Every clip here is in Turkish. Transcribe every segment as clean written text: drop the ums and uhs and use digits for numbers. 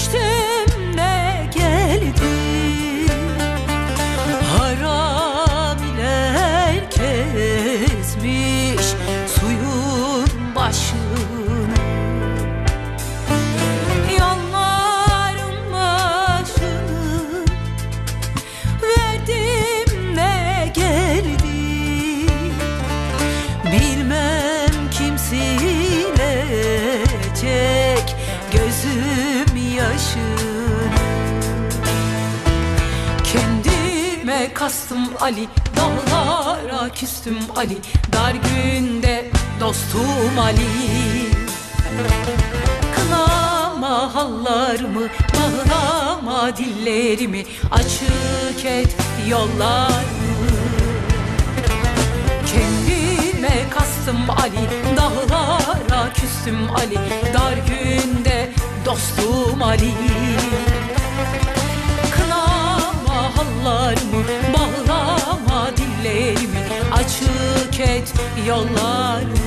içtim ne geldi, haramiler kesmiş suyun başını. Yolların başını verdim ne geldi, bilmem kim silecek gözüm yaşını. Kendime kastım Ali, dağlara küstüm Ali, dar günde dostum Ali. Kınama hallarımı, bağlama dillerimi, açık et yollarımı. Kendime kastım Ali, dağlara küstüm Ali, dar günde dostum Ali. Kınama hallarımı, bağlama dillerimi, açık et yollarımı.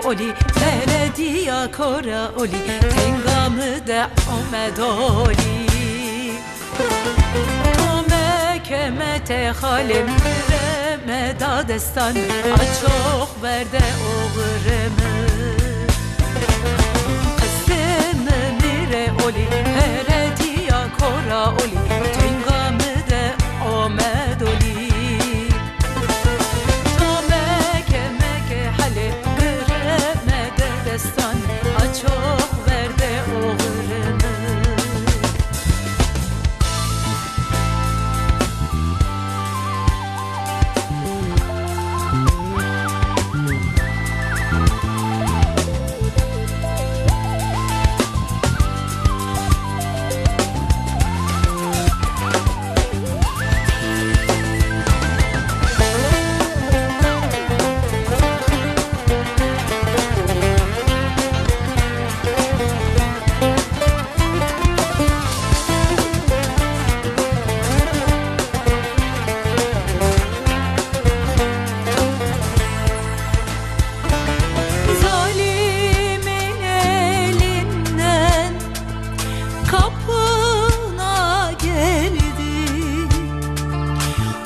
Oli Feredia kora oli tengamı da omed oli. Tome kemete halim reme dadestan, açok verde oğreme. Kızım mire oli Feredia kora oli tengamı da omed oli. Açok verde oğrını.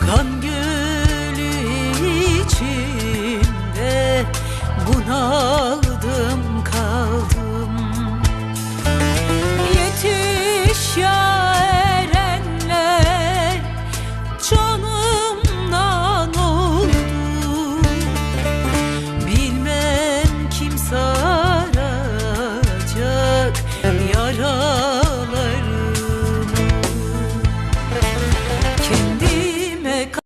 Kan gölü içinde buna